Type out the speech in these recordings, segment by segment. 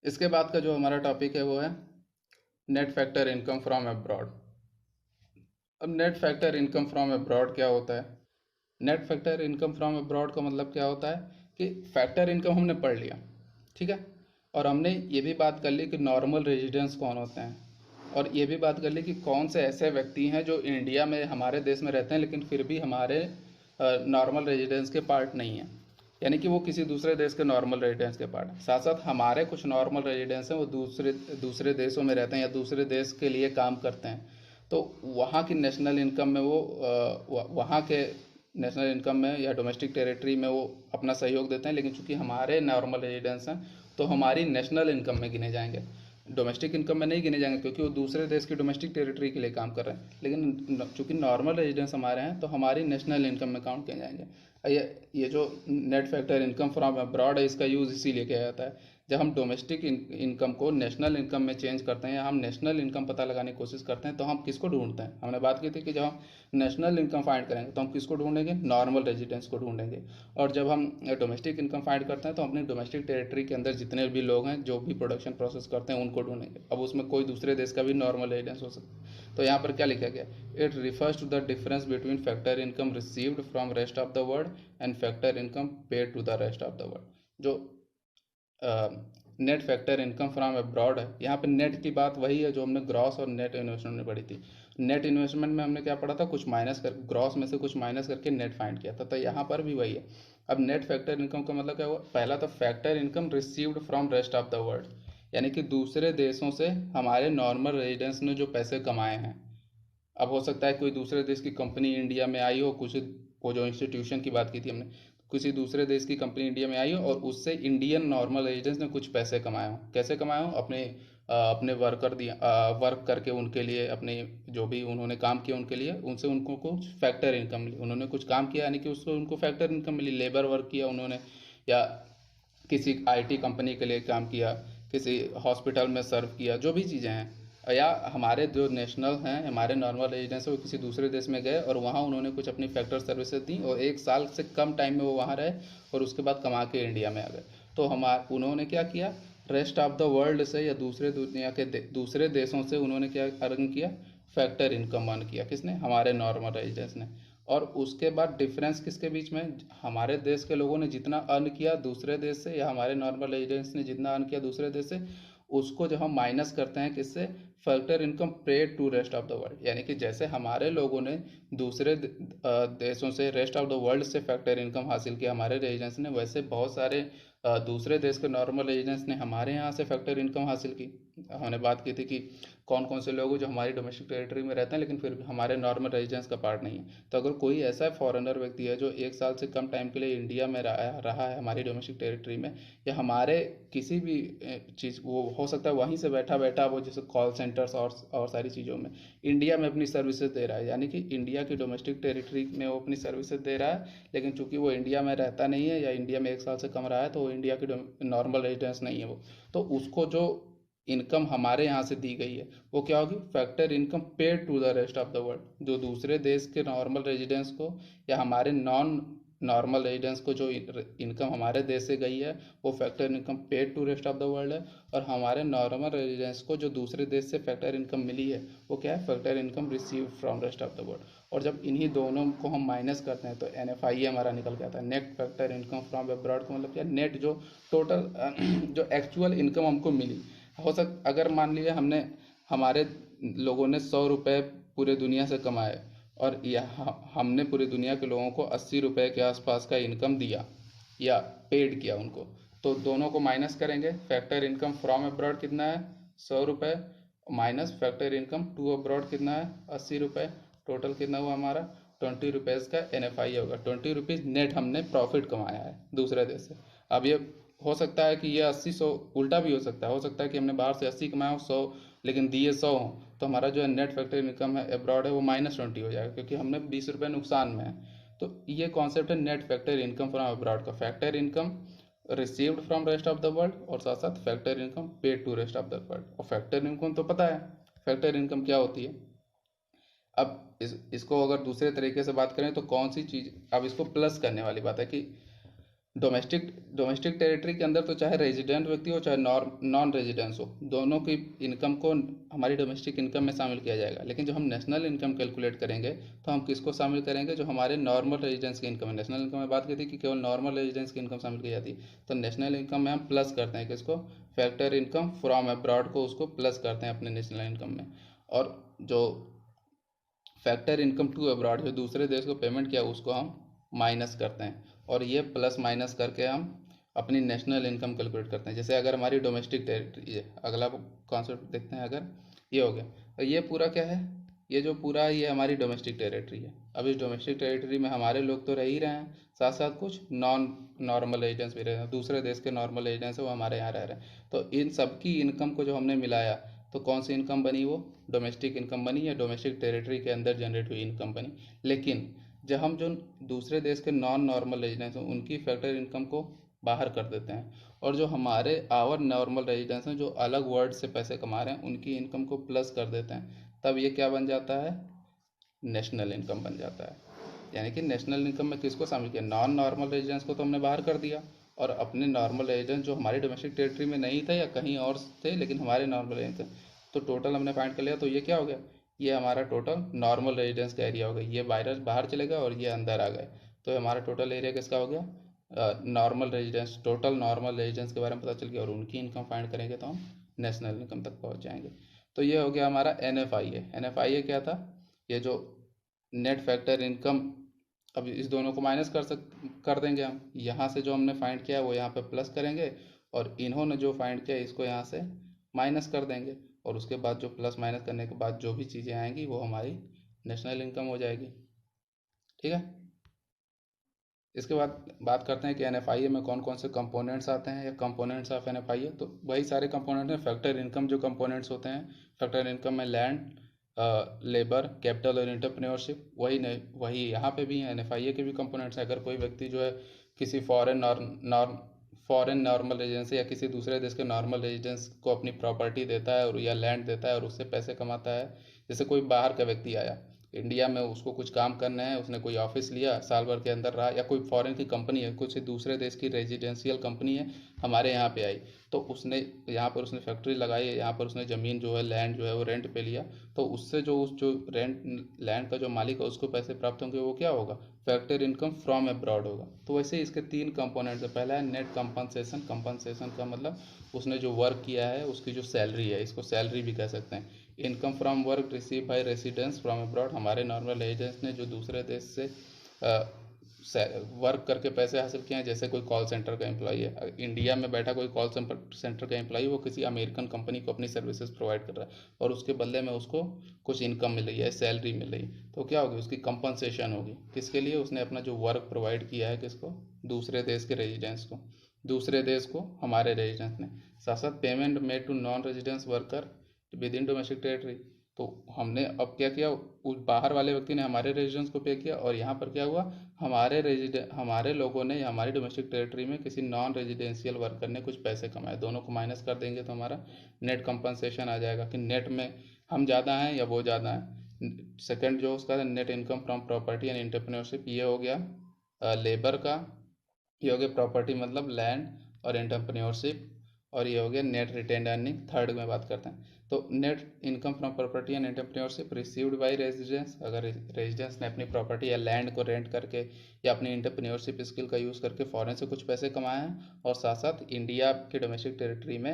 इसके बाद का जो हमारा टॉपिक है वो है net factor income from abroad. अब net factor income from abroad क्या होता है? Net factor income from abroad का मतलब क्या होता है कि फैक्टर इनकम हमने पढ़ लिया, ठीक है, और हमने ये भी बात कर ली कि नॉर्मल रेजिडेंस कौन होते हैं, और ये भी बात कर ली कि कौन से ऐसे व्यक्ति हैं जो इंडिया में हमारे देश में रहते हैं लेकिन फिर भी हमारे नॉर्मल रेजिडेंस के पार्ट नहीं हैं, यानी कि वो किसी दूसरे देश के नॉर्मल रेजिडेंस के पार्ट हैं। साथ साथ हमारे कुछ नॉर्मल रेजिडेंस हैं वो दूसरे दूसरे देशों में रहते हैं या दूसरे देश के लिए काम करते हैं, तो वहाँ की नेशनल इनकम में वो वहाँ के नेशनल इनकम में या डोमेस्टिक टेरिटरी में वो अपना सहयोग देते हैं, लेकिन चूंकि हमारे नॉर्मल रेजिडेंस हैं तो हमारी नेशनल इनकम में गिने जाएंगे, डोमेस्टिक इनकम में नहीं गिने जाएंगे क्योंकि वो दूसरे देश की डोमेस्टिक टेरिटरी के लिए काम कर रहे हैं, लेकिन चूंकि नॉर्मल रेजिडेंस हमारे हैं तो हमारी नेशनल इनकम में काउंट किए जाएंगे। ये जो net factor income from abroad है इसका यूज़ इसीलिए किया जाता है जब हम डोमेस्टिक इनकम को नेशनल इनकम में चेंज करते हैं या हम नेशनल इनकम पता लगाने की कोशिश करते हैं तो हम किसको ढूंढते हैं? हमने बात की थी कि जब हम नेशनल इनकम फाइंड करेंगे तो हम किसको ढूंढेंगे? नॉर्मल रेजिडेंस को ढूंढेंगे। और जब हम डोमेस्टिक इनकम फाइंड करते हैं तो अपनी डोमेस्टिक टेरिटरी के अंदर जितने भी लोग हैं जो भी प्रोडक्शन प्रोसेस करते हैं उनको ढूंढेंगे। अब उसमें कोई दूसरे देश का भी नॉर्मल रेजिडेंस हो सकता है। तो यहाँ पर क्या लिखा गया? It refers to the difference between factor income received from rest of the world and factor income paid to the rest of the world. जो net factor income from abroad है, यहाँ पे नेट की बात वही है जो हमने ग्रॉस और नेट इन्वेस्टमेंट में पढ़ी थी। नेट इन्वेस्टमेंट में हमने क्या पढ़ा था? कुछ माइनस कर ग्रॉस में से कुछ माइनस करके नेट फाइंड किया था, तो यहाँ पर भी वही है। अब नेट फैक्टर इनकम का मतलब क्या हुआ? पहला तो factor income received from rest of the world, यानी कि दूसरे देशों से हमारे नॉर्मल रेजिडेंट्स ने जो पैसे कमाए हैं। अब हो सकता है कोई दूसरे देश की कंपनी इंडिया में आई हो, कुछ वो जो इंस्टीट्यूशन की बात की थी हमने, किसी दूसरे देश की कंपनी इंडिया में आई हो और उससे इंडियन नॉर्मल एजेंट्स ने कुछ पैसे कमाए हों। कैसे कमाए हों? अपने वर्कर दिया, वर्क करके उनके लिए, अपने जो भी उन्होंने काम किया उनके लिए, उनसे उनको कुछ फैक्टर इनकम मिली। उन्होंने कुछ काम किया यानी कि उसको उनको फैक्टर इनकम मिली, लेबर वर्क किया उन्होंने, या किसी आईटी कंपनी के लिए काम किया, किसी हॉस्पिटल में सर्व किया, जो भी चीज़ें हैं, या हमारे जो नेशनल हैं, हमारे नॉर्मल रेजिडेंट्स हैं, वो किसी दूसरे देश में गए और वहाँ उन्होंने कुछ अपनी फैक्टर सर्विसेज दी और 1 साल से कम टाइम में वो वहाँ रहे और उसके बाद कमा के इंडिया में आ गए। तो उन्होंने क्या किया? रेस्ट ऑफ द वर्ल्ड से या दूसरे दुनिया के दूसरे देशों से उन्होंने क्या अर्न किया? फैक्टर इनकम अर्न किया। किसने? हमारे नॉर्मल रेजिडेंट्स ने। और उसके बाद डिफरेंस किसके बीच में? हमारे देश के लोगों ने जितना अर्न किया दूसरे देश से, या हमारे नॉर्मल रेजिडेंट्स ने जितना अर्न किया दूसरे देश से, उसको जब हम माइनस करते हैं किससे? Factor income paid to rest of the world. यानी कि जैसे हमारे लोगों ने दूसरे देशों से, रेस्ट ऑफ द वर्ल्ड से फैक्टर इनकम हासिल किया हमारे रेजिडेंट्स ने, वैसे बहुत सारे दूसरे देश के नॉर्मल रेजिडेंट्स ने हमारे यहाँ से फैक्टर इनकम हासिल की। हमने बात की थी कि कौन कौन से लोग जो हमारी डोमेस्टिक टेरिटरी में रहते हैं लेकिन फिर भी हमारे नॉर्मल रेजिडेंस का पार्ट नहीं है। तो अगर कोई ऐसा फॉरेनर व्यक्ति है जो 1 साल से कम टाइम के लिए इंडिया में रहा है हमारी डोमेस्टिक टेरिटरी में, या हमारे किसी भी चीज़, वो हो सकता है वहीं से बैठा बैठा वो जैसे कॉल सेंटर्स और सारी चीज़ों में इंडिया में अपनी सर्विसेज दे रहा है, यानी कि इंडिया की डोमेस्टिक टेरिटरी में वो अपनी सर्विसेज दे रहा है, लेकिन चूंकि वो इंडिया में रहता नहीं है या इंडिया में 1 साल से कम रहा है तो वो इंडिया की नॉर्मल रेजिडेंस नहीं है वो, तो उसको जो इनकम हमारे यहाँ से दी गई है वो क्या होगी? Factor income paid to the rest of the world. जो दूसरे देश के नॉर्मल रेजिडेंस को या हमारे नॉन नॉर्मल रेजिडेंस को जो इनकम हमारे देश से गई है वो factor income paid to rest of the world है, और हमारे नॉर्मल रेजिडेंस को जो दूसरे देश से फैक्टर इनकम मिली है वो क्या है? Factor income receive from rest of the world. और जब इन्हीं दोनों को हम माइनस करते हैं तो NFI हमारा निकल के आता है, net factor income from abroad का मतलब क्या? नेट जो टोटल जो एक्चुअल इनकम हमको मिली, अगर मान लीजिए हमारे लोगों ने 100 रुपये पूरे दुनिया से कमाए और हमने पूरी दुनिया के लोगों को 80 रुपये के आसपास का इनकम दिया या पेड किया उनको, तो दोनों को माइनस करेंगे। फैक्टर इनकम फ्रॉम अब्रॉड कितना है? 100 रुपये, minus factor income to abroad कितना है? 80 रुपये। टोटल कितना हुआ हमारा? 20 रुपीज़ का NFI होगा। 20 रुपीज़ नेट हमने प्रॉफिट कमाया है दूसरे देश से। अब ये हो सकता है कि ये 80 100 उल्टा भी हो सकता है कि हमने बाहर से 80 कमाया हो 100 लेकिन दिए 100 हो, तो हमारा जो है नेट फैक्टर इनकम है अब्रॉड है वो -20 हो जाएगा क्योंकि हमने 20 रुपये नुकसान में है। तो ये कॉन्सेप्ट है net factor income from abroad का। Factor income received from rest of the world और साथ साथ factor income paid to rest of the world. और फैक्टर इनकम तो पता है फैक्टर इनकम क्या होती है। अब इसको अगर दूसरे तरीके से बात करें तो कौन सी चीज़, अब इसको प्लस करने वाली बात है कि डोमेस्टिक डोमेस्टिक टेरिटरी के अंदर तो चाहे रेजिडेंट व्यक्ति हो चाहे नॉन रेजिडेंस हो, दोनों की इनकम को हमारी डोमेस्टिक इनकम में शामिल किया जाएगा। लेकिन जब हम नेशनल इनकम कैलकुलेट करेंगे तो हम किसको शामिल करेंगे, जो हमारे नॉर्मल रेजिडेंस की इनकम है। नेशनल इनकम में बात की थी कि केवल नॉर्मल रेजिडेंस की इनकम शामिल की जाती है, तो नेशनल इनकम में हम प्लस करते हैं किसको, फैक्टर इनकम फ्रॉम अब्रॉड को, उसको प्लस करते हैं अपने नेशनल इनकम में। और जो फैक्टर इनकम टू अब्रॉड, जो दूसरे देश को पेमेंट किया, उसको हम माइनस करते हैं। और ये प्लस माइनस करके हम अपनी नेशनल इनकम कैलकुलेट करते हैं। जैसे अगर हमारी डोमेस्टिक टेरिटरी है, अगला कॉन्सेप्ट देखते हैं। अगर ये हो गया, तो ये पूरा क्या है, ये जो पूरा ये हमारी डोमेस्टिक टेरिटरी है। अब इस डोमेस्टिक टेरिटरी में हमारे लोग तो रह ही रहे हैं, साथ साथ कुछ नॉन नॉर्मल एजेंट्स भी रह रहे हैं, दूसरे देश के नॉर्मल एजेंट्स हैं वो हमारे यहाँ रह रहे हैं। तो इन सबकी इनकम को जो हमने मिलाया, तो कौन सी इनकम बनी, वो डोमेस्टिक इनकम बनी, या डोमेस्टिक टेरिटरी के अंदर जनरेट हुई इनकम बनी। लेकिन जब हम जो दूसरे देश के नॉन नॉर्मल रेजिडेंट्स हैं उनकी फैक्टर इनकम को बाहर कर देते हैं, और जो हमारे आवर नॉर्मल रेजिडेंट्स हैं जो अलग वर्ड से पैसे कमा रहे हैं उनकी इनकम को प्लस कर देते हैं, तब ये क्या बन जाता है, नेशनल इनकम बन जाता है। यानी कि नेशनल इनकम में किसको शामिल किया, नॉन नॉर्मल रेजिडेंस को तो हमने बाहर कर दिया, और अपने नॉर्मल रेजिडेंस जो हमारी डोमेस्टिक टेरिटरी में नहीं थे या कहीं और थे लेकिन हमारे नॉर्मल रेजिडेंस थे, तो टोटल हमने फाइंड कर लिया। तो ये क्या हो गया, ये हमारा टोटल नॉर्मल रेजिडेंस का एरिया हो गया। ये वायरस बाहर चले गए और ये अंदर आ गए, तो हमारा टोटल एरिया किसका हो गया, normal residence, total normal residence के बारे में पता चल गया, और उनकी इनकम फाइंड करेंगे तो हम नेशनल इनकम तक पहुंच जाएंगे। तो ये हो गया हमारा NFIA क्या था, ये जो नेट फैक्टर इनकम। अब इस दोनों को माइनस कर देंगे हम, यहाँ से जो हमने फाइंड किया है वो यहाँ पे प्लस करेंगे, और इन्होंने जो फाइंड किया इसको यहाँ से माइनस कर देंगे, और उसके बाद जो प्लस माइनस करने के बाद जो भी चीज़ें आएंगी वो हमारी नेशनल इनकम हो जाएगी। ठीक है। इसके बाद बात करते हैं कि NFIA में कौन कौन से कंपोनेंट्स आते हैं, या कंपोनेंट्स ऑफ NFIA। तो वही सारे कंपोनेंट्स हैं, फैक्टर इनकम जो कंपोनेंट्स होते हैं। फैक्टर इनकम में लैंड, लेबर, कैपिटल और एंटरप्रेन्योरशिप, वही नहीं वही यहाँ पे भी हैं, NFIA के भी कंपोनेंट्स हैं। अगर कोई व्यक्ति जो है किसी फॉरेन नॉर्मल रेजिडेंस या किसी दूसरे देश के नॉर्मल रेजिडेंस को अपनी प्रॉपर्टी देता है और या लैंड देता है और उससे पैसे कमाता है, जैसे कोई बाहर का व्यक्ति आया इंडिया में, उसको कुछ काम करना है, उसने कोई ऑफिस लिया, साल भर के अंदर रहा, या कोई फॉरेन की कंपनी है, कुछ दूसरे देश की रेजिडेंशियल कंपनी है, हमारे यहाँ पे आई, तो उसने यहाँ पर उसने फैक्ट्री लगाई, यहाँ पर उसने ज़मीन जो है, लैंड जो है वो रेंट पे लिया, तो उससे जो उस जो रेंट लैंड का जो मालिक है उसको पैसे प्राप्त होंगे, वो क्या होगा, फैक्टर इनकम फ्रॉम अब्रॉड होगा। तो वैसे ही इसके तीन कंपोनेंट्स है। पहला है नेट कंपनसेशन। कंपनसेशन का मतलब उसने जो वर्क किया है उसकी जो सैलरी है, इसको सैलरी भी कह सकते हैं। Income from work receive by residence from abroad, हमारे नॉर्मल रेजिडेंट्स ने जो दूसरे देश से वर्क करके पैसे हासिल किए हैं। जैसे कोई कॉल सेंटर का एम्प्लॉई है, इंडिया में बैठा कोई कॉल सेंटर का एम्प्लॉई, वो किसी अमेरिकन कंपनी को अपनी सर्विसेज प्रोवाइड कर रहा है, और उसके बदले में उसको कुछ इनकम मिल रही है, सैलरी मिल रही है, तो क्या होगी, उसकी कंपनसेशन होगी। किसके लिए, उसने अपना जो वर्क प्रोवाइड किया है, किसको, दूसरे देश के रेजिडेंट्स को, दूसरे देश को हमारे रेजिडेंट्स ने। साथ साथ payment made to non residence worker within domestic territory, तो हमने अब क्या किया, उस बाहर वाले व्यक्ति ने हमारे रेजिडेंस को पे किया, और यहाँ पर क्या हुआ, हमारे लोगों ने हमारी डोमेस्टिक टेरिटरी में किसी नॉन रेजिडेंशियल वर्कर ने कुछ पैसे कमाए। दोनों को माइनस कर देंगे तो हमारा नेट कंपनसेशन आ जाएगा, कि नेट में हम ज़्यादा हैं या वो ज़्यादा हैं। सेकंड जो उसका net income from property and entrepreneurship, ये हो गया लेबर का, ये हो गया प्रॉपर्टी मतलब लैंड और एंटरप्रेन्योरशिप, और ये हो गया नेट रिटेन्ड अर्निंग। थर्ड में बात करते हैं, तो net income from property and entrepreneurship received by residence, अगर रेजिडेंस ने अपनी प्रॉपर्टी या लैंड को रेंट करके या अपनी एंटरप्रेन्योरशिप स्किल का यूज़ करके फॉरेन से कुछ पैसे कमाए हैं, और साथ साथ इंडिया के डोमेस्टिक टेरिटरी में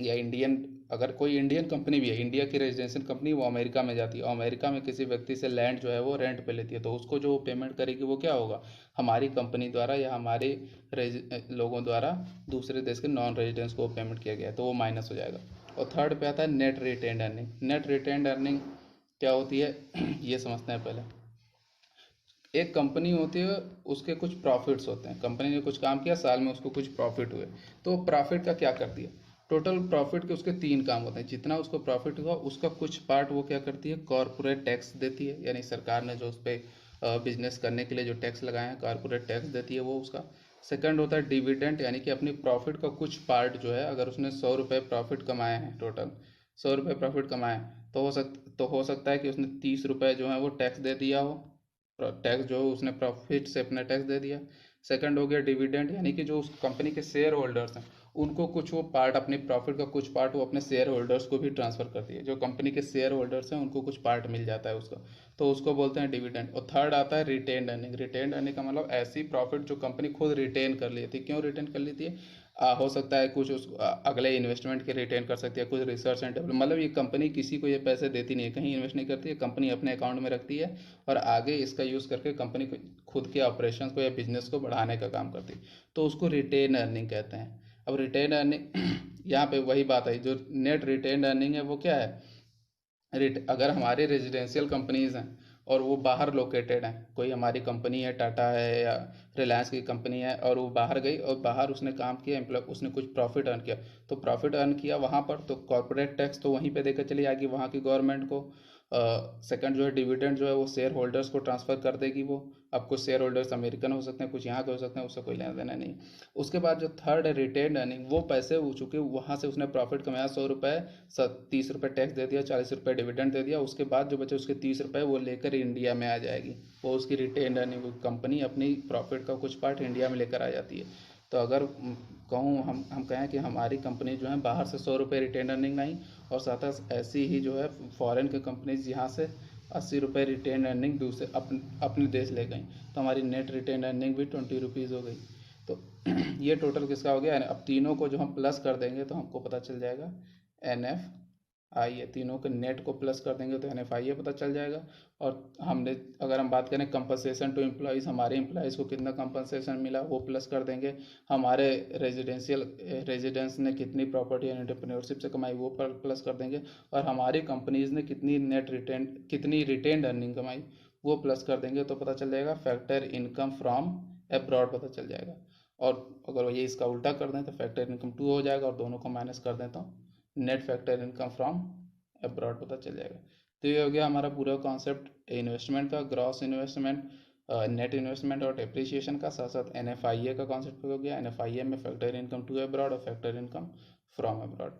या इंडियन, अगर कोई इंडियन कंपनी भी है, इंडिया की रेजिडेंशियल कंपनी, वो अमेरिका में जाती है, अमेरिका में किसी व्यक्ति से लैंड जो है वो रेंट पे लेती है, तो उसको जो पेमेंट करेगी वो क्या होगा, हमारी कंपनी द्वारा या हमारे लोगों द्वारा दूसरे देश के नॉन रेजिडेंट्स को पेमेंट किया गया है, तो वो माइनस हो जाएगा। और थर्ड पे आता है net retained earning. Net retained earning क्या होती है ये समझते हैं पहले। एक कंपनी होती है, उसके कुछ प्रॉफिट्स होते हैं, कंपनी ने कुछ काम किया, साल में उसको कुछ प्रॉफिट हुए, तो प्रॉफिट का क्या करती है, टोटल प्रॉफिट के उसके तीन काम होते हैं। जितना उसको प्रॉफिट हुआ उसका कुछ पार्ट वो क्या करती है, कॉरपोरेट टैक्स देती है, यानी सरकार ने जो उस पर बिजनेस करने के लिए जो टैक्स लगाए हैं, कॉरपोरेट टैक्स देती है वो उसका। सेकंड होता है डिविडेंड, यानी कि अपनी प्रॉफिट का कुछ पार्ट जो है, अगर उसने 100 रुपये प्रॉफिट कमाए हैं, टोटल 100 रुपये प्रॉफिट कमाए, तो हो सकता है कि उसने 30 रुपये जो है वो टैक्स दे दिया हो, टैक्स जो उसने प्रॉफिट से अपना टैक्स दे दिया। सेकंड हो गया डिविडेंड, यानी कि जो उस कंपनी के शेयर होल्डर्स हैं उनको कुछ वो पार्ट, अपनी प्रॉफिट का कुछ पार्ट वो अपने शेयर होल्डर्स को भी ट्रांसफर करती है। जो कंपनी के शेयर होल्डर्स हैं उनको कुछ पार्ट मिल जाता है उसका, तो उसको बोलते हैं डिविडेंड। और थर्ड आता है रिटेन्ड अर्निंग। रिटेन्ड अर्निंग का मतलब ऐसी प्रॉफिट जो कंपनी खुद रिटेन कर लेती है। क्यों रिटेन कर लेती है? हो सकता है कुछ उस अगले इन्वेस्टमेंट के रिटेन कर सकती है, कुछ रिसर्च एंड डेवलपमेंट, मतलब ये कंपनी किसी को ये पैसे देती नहीं है, कहीं इन्वेस्ट नहीं करती है, कंपनी अपने अकाउंट में रखती है और आगे इसका यूज़ करके कंपनी खुद के ऑपरेशन को या बिजनेस को बढ़ाने का काम करती है, तो उसको रिटेन अर्निंग कहते हैं। अब रिटेन अर्निंग यहाँ पे वही बात आई, जो नेट रिटेन अर्निंग है वो क्या है? अगर हमारी रेजिडेंशियल कंपनीज हैं और वो बाहर लोकेटेड हैं, कोई हमारी कंपनी है, टाटा है या रिलायंस की कंपनी है, और वो बाहर गई और बाहर उसने काम किया, एम्प्लॉय उसने कुछ प्रॉफिट अर्न किया, तो प्रॉफिट अर्न किया वहाँ पर, तो कॉर्पोरेट टैक्स तो वहीं पे देकर चली आएगी वहाँ की गवर्नमेंट को। सेकंड जो है डिविडेंड जो है वो शेयर होल्डर्स को ट्रांसफ़र कर देगी वो। अब कुछ शेयर होल्डर्स अमेरिकन हो सकते हैं, कुछ यहाँ के हो सकते हैं, उससे कोई लेना देना नहीं। उसके बाद जो थर्ड है रिटेन अर्निंग, वो पैसे हो चुके वहाँ से उसने प्रॉफिट कमाया 100 रुपये, 30 रुपये टैक्स दे दिया, 40 रुपये डिविडेंड दे दिया, उसके बाद जो बचे उसके 30 रुपये वो लेकर इंडिया में आ जाएगी। वो उसकी रिटेन अर्निंग, कंपनी अपनी प्रॉफिट का कुछ पार्ट इंडिया में लेकर आ जाती है। तो अगर कहूँ हम कहें कि हमारी कंपनी जो है बाहर से 100 रुपये रिटेन अर्निंग आई, और साथ ऐसी ही जो है फॉरेन की कंपनीज यहाँ से 80 रुपये रिटेन अर्निंग दूसरे अपने देश ले गई, तो हमारी नेट रिटेन अर्निंग भी 20 रुपीज़ हो गई। तो ये टोटल किसका हो गया? अब तीनों को जो हम प्लस कर देंगे तो हमको पता चल जाएगा NFI है। तीनों के नेट को प्लस कर देंगे तो NFI है पता चल जाएगा। और हमने अगर हम बात करें कंपनसेशन टू एम्प्लॉयज़, हमारे एम्प्लॉयज़ को कितना कंपनसेशन मिला वो प्लस कर देंगे। हमारे रेजिडेंस ने कितनी प्रॉपर्टी एंड एंटरप्रेन्योरशिप से कमाई वो प्लस कर देंगे। और हमारी कंपनीज ने कितनी रिटेन्ड अर्निंग कमाई वो प्लस कर देंगे, तो पता चल जाएगा फैक्टर इनकम फ्रॉम अब्रॉड पता चल जाएगा। और अगर ये इसका उल्टा कर दें तो फैक्टर इनकम 2 हो जाएगा, और दोनों को माइनस कर दें तो net factor income from abroad पता चल जाएगा। तो ये हो गया हमारा पूरा कॉन्सेप्ट इन्वेस्टमेंट का, ग्रॉस इन्वेस्टमेंट, नेट इन्वेस्टमेंट और डेप्रिसिएशन का। साथ साथ NFIA का कॉन्सेप्ट हो गया। NFIA में फैक्टर इनकम टू अब्रॉड और फैक्टर इनकम फ्रॉम अब्रॉड।